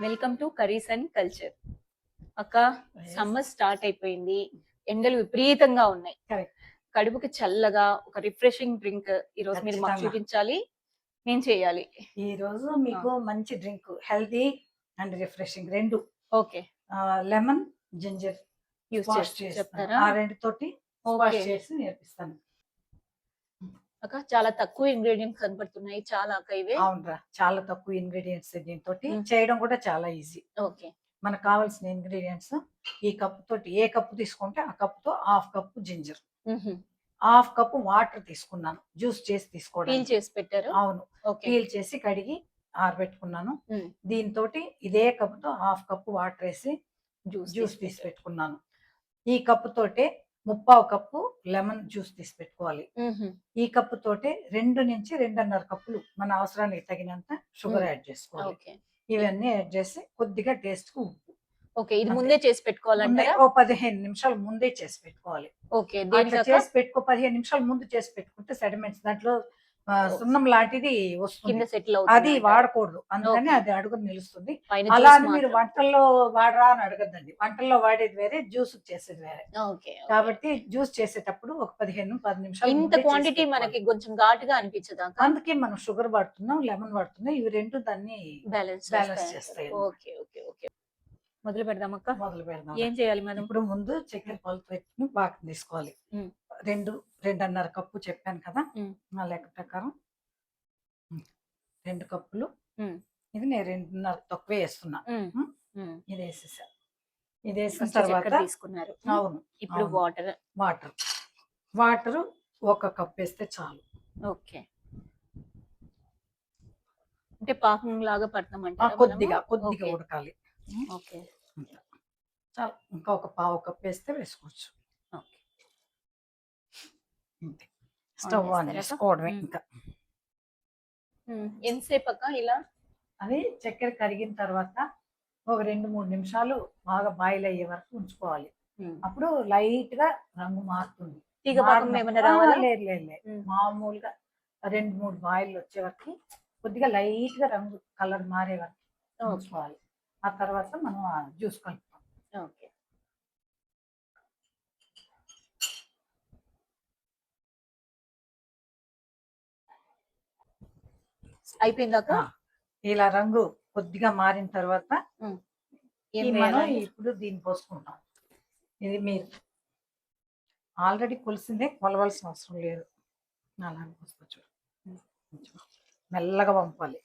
Welcome to curries and culture. అక్క, Yes. Summer start అయిపోయింది. ఎండలు విపరీతంగా ఉన్నాయి. Correct. కడుపుకి చల్లగా ఒక రిఫ్రెషింగ్ డ్రింక్ ఈ రోజు మీరు మాకు ఖచ్చితంగా. చూపించాలి, నేను చేయాలి. ఈ రోజు మీకు మంచి డ్రింక్, హెల్తీ అండ్ రిఫ్రెషింగ్ రెండు. Okay, lemon ginger use wash చేసి చేస్తాను. చెప్తారా? ఆ రెండుతోటి వాష్ ఓకే చేసి నేర్పిస్తాను. అక్క, చాలా తక్కువ ఇంగ్రీడియంట్స్ కనపడుతున్నాయి. చాలా అక్క ఇవే. అవునరా, చాలా తక్కువ ఇంగ్రీడియంట్స్ దీంతో మ్మ్. చేయడం కూడా చాలా ఈజీ. ఓకే, మనకు కావాల్సిన ఇంగ్రీడియంట్స్ ఈ కప్పు తోటి, ఏ కప్పు తీసుకుంటే ఆ కప్పుతో half cup ginger, half cup water తీసుకున్నాను, జ్యూస్ చేసి పీల్ తీసుకోవడానికి. చేసి పెట్టారు. అవును, ఓకే, పీల్ చేసి కడిగి ఆరబెట్టుకున్నాను. మ్మ్. దీంతో ఇదే కప్పుతో హాఫ్ కప్పు వాటర్ వేసి జ్యూస్ జ్యూస్ తీసి తీసి పెట్టుకున్నాను. ఈ కప్పు తోటే 3/4 కప్పు లెమన్ జ్యూస్ తీసి పెట్టుకోవాలి. ఈ కప్పు తోటే 2 నుంచి 2.5 కప్పులు మన అవసరానికి తగినంత షుగర్ యాడ్ చేసుకోవాలి. ఓకే, ఇవన్నీ యాడ్ చేసి కొద్దిగా టేస్ట్ కు ఉప్పు. ఓకే. ఇది అంతే. ముందే చేసి పెట్టుకోవాలంటారా? ఓ 15 నిమిషాలు ముందే చేసి పెట్టుకోవాలి. ఓకే, అట్లా దేనికక్క? చేసి పెట్టుకో, 15 నిమిషాలు ముందు చేసి పెట్టుకుంటే సెడిమెంట్స్ దాంట్లో సున్నం లాంటిది వస్తుంది, కింద సెటిల్ అది అవుతుంది. వాడకూడదు. అందుకని ఓకే. అది అడుగు నిలుస్తుంది. పైన అలా జ్యూస్ అని మీరు మాత్రం. వంటల్లో వాడరా అని అడగద్దండి. వంటల్లో వాడేది వేరే, జ్యూస్ చేసేది వేరే. Okay, okay. కాబట్టి జ్యూస్ చేసేటప్పుడు ఒక 10 నిమిషాలు ఇంత ముందే చేసి క్వాంటిటీ పెట్టుకోవాలి. మనకి కొంచెం ఘాటుగా అనిపించదా అక్క? అందుకే మనం షుగర్ వాడుతున్నాం, లెమన్ వాడుతున్నాం, ఇవి రెండు దాన్ని బ్యాలెన్స్ బ్యాలెన్స్ చేస్తాయి. చేస్తాయి. Okay, okay, okay. మొదలు పెడదాం అక్క. మొదలు పెడదాం. ఏం చేయాలి మనం? ఇప్పుడు ముందు చక్కెర పాలు పెట్టుకుని పాకం తీసుకోవాలి. 2.5 కప్పు చెప్పాను కదా, మ్మ్. నా లెక్క ప్రకారం 2 కప్పులు. మ్మ్. ఇది నేను 2.5 తక్కువే వేస్తున్నా. మ్మ్. మ్మ్. ఇది వేసేసా. ఇది వేసిన ఫస్ట్ తర్వాత చక్కెర తీసుకున్నారు. అవును, ఇప్పుడు అవును. వాటర్. వాటర్ 1 కప్ వేస్తే చాలు. ఓకే, అంటే పాకం లాగా పడతామంటారా? కొద్దిగా మనము? ఓకే. ఉడకాలి. ఓకే, అంత. చాలు, ఇంకా ఒక 1/2 కప్ వేస్తే వేసుకోవచ్చు. ఓకే. అంతే. స్టవ్ ఆన్ చేస్తారా అక్క? చేసుకోవడమే ఇంకా. ఎంతసేపు అక్క ఇలా? అది చక్కెర కరిగిన తర్వాత ఒక 2-3 నిమిషాలు బాగా బాయిల్ అయ్యే వరకు ఉంచుకోవాలి. అప్పుడు లైట్ గా రంగు మారుతుంది. తీగ పాకం ఏమైనా రావాలా? లేదు లేదు లేదు, మామూలుగా 2-3 బాయిల్ వచ్చే వరకు కొద్దిగా లైట్ గా రంగు కలర్ మారే వరకు ఉంచుకోవాలి. ఆ తర్వాత మనం జ్యూస్ కలుపుతాం. ఓకే. అయిపోయిందాక? ఇలా రంగు కొద్దిగా మారిన తర్వాత మనం ఇప్పుడు దీన్ని పోసుకుంటాం. ఇది మీరు ఆల్రెడీ కొలిసిందే, కొలవాల్సిన అవసరం లేదు. అలా పోసుకోవచ్చు. మెల్లగా పంపాలి.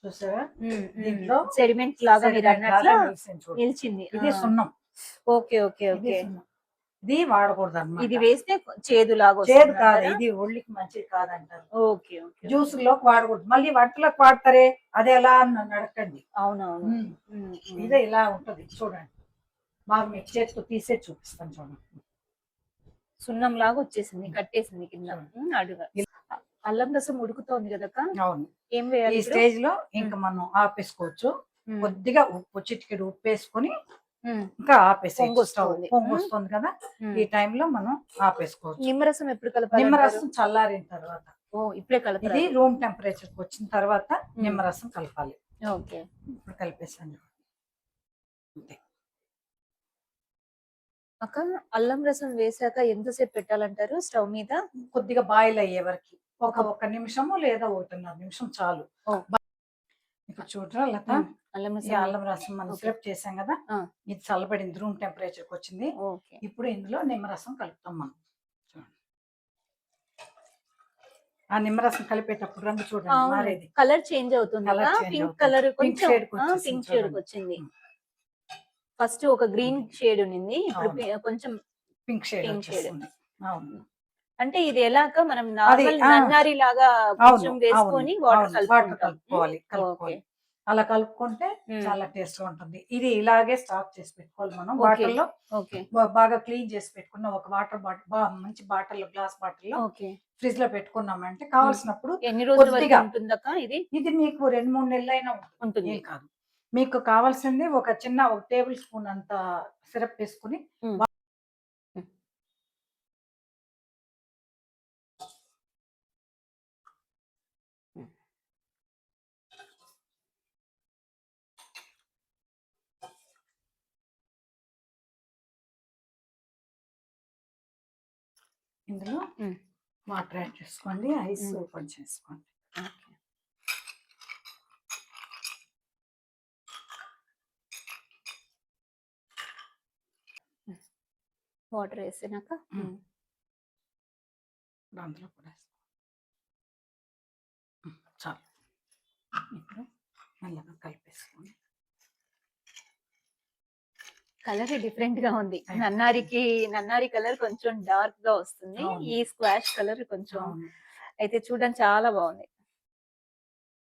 చూసారా, దీంట్లో సెడిమెంట్ లాగా మీరు అన్నట్ల నిలిచింది. ఇది సున్నం. Okay, okay, okay. ఇది వాడకూడదు అన్నమాట. ఇది వేస్తే చేదు లాగా చేదు కాదు, ఇది ఒళ్ళకి మంచిది కాదంటారు. Okay, okay. జ్యూస్ లోకి వాడకూడదు. మళ్ళీ వంటలోకి వాడతారే, అది ఎలా అని అడగండి. అవునవును. ఇదే ఇలా ఉంటది చూడండి. మాకు మీకు చేతితో తీసే చూపిస్తాను చూడండి. సున్నం లాగా వచ్చేసింది, కట్టేసింది కింద అడుగు. అల్లం రసం ఉడుకుతోంది కదక్క. అవును. ఏం వేయాలి ఈ స్టేజ్ లో ఇంకా మనం ఆపేసుకోవచ్చు. కొద్దిగా ఉప్పు, చిటికెడు ఉప్పు వేసుకొని ఇంకా ఆపేసేయచ్చు. పొంగు వస్తుంది కదా, ఈ టైంలో మనం ఆపేసుకోవచ్చు. నిమ్మరసం ఎప్పుడు కలపాలి? నిమ్మరసం చల్లారిన తర్వాత. ఇప్పుడే కలపాలి. ఇది రూమ్ టెంపరేచర్ వచ్చిన తర్వాత నిమ్మరసం కలపాలి. ఓకే, ఇప్పుడు కలిపేసాను. అంతే అక్క. అల్లం రసం వేసాక ఎంతసేపు పెట్టాలంటారు స్టవ్ మీద? కొద్దిగా బాయిల్ అయ్యే వరకు ఒక నిమిషము లేదా 1.5 నిమిషం చాలు. ఇప్పుడు చూడరా లత, అల్లం రసం మనం సిరప్ చేసాం కదా, ఇది చల్లబడింది, రూమ్ టెంపరేచర్ కి వచ్చింది. ఇప్పుడు ఇందులో నిమ్మరసం కలుపుతాం మనం. ఆ నిమ్మరసం కలిపేటప్పుడు రంగు చూడండి మారేది, కలర్ చేంజ్ అవుతుంది. పింక్ కలర్, పింక్ షేడ్ వచ్చింది. ఫస్ట్ ఒక గ్రీన్ షేడ్ ఉంది, ఇప్పుడు కొంచెం పింక్ షేడ్. అంటే ఇది ఎలాక మనం నార్మల్ నన్నారి లాగా కొంచెం వేసుకొని వాటర్ కలుపుకోవాలి. అలా కలుపుకుంటే చాలా టేస్ట్ గా ఉంటుంది. ఇది ఇలాగే స్టాక్ చేసి పెట్టుకోవాలి మనం. వాటర్ లో బాగా క్లీన్ చేసి పెట్టుకున్న ఒక వాటర్ బాటిల్, మంచి బాటిల్, గ్లాస్ బాటిల్ లో ఫ్రిడ్జ్ లో పెట్టుకున్నామంటే కావాల్సినప్పుడు. ఎన్ని రోజులు ఉంటుందక్క ఇది? ఇది మీకు 2-3 నెలలైనా ఉంటుంది. ఏం కాదు. మీకు కావాల్సింది ఒక చిన్న 1 టేబుల్ స్పూన్ అంత సిరప్ వేసుకుని ఇందులో ఉమ్. వాటర్ యాడ్ చేసుకోండి, ఐస్ కొంచెం వేసుకోండి. వాటర్ వేసినాక దాంట్లో కూడా చాలు. ఇప్పుడు మెల్లగా కలిపేసుకోండి. కలర్ డిఫరెంట్ గా ఉంది. నన్నారి కలర్ కొంచెం డార్క్ గా వస్తుంది. ఈ స్క్వాష్ కలర్ కొంచెం అయితే చూడడానికి చాలా బాగుంది.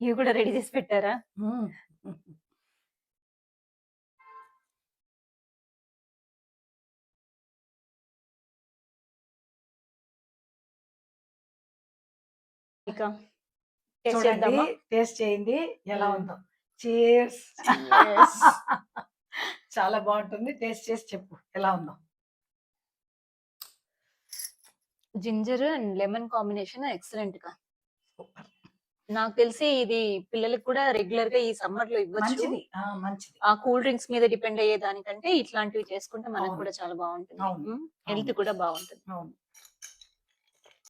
ఇవి కూడా రెడీ చేసి పెట్టారా? ఇక చూడండి, టేస్ట్ చేయండి ఎలా ఉందో. చీర్స్. చాలా బాగుంటుంది. టేస్ట్ చేసి చెప్పు ఎలా ఉందో. Ginger and lemon combination excellent గా. నాకు తెలిసి ఇది పిల్లలకి కూడా రెగ్యులర్ గా ఈ సమ్మర్ లో ఇవ్వచ్చు. మంచిది. ఆ కూల్ డ్రింక్స్ మీద డిపెండ్ అయ్యే దానికంటే ఇట్లాంటివి చేసుకుంటే మనకు కూడా చాలా బాగుంటుంది. హెల్త్ కూడా బాగుంటుంది.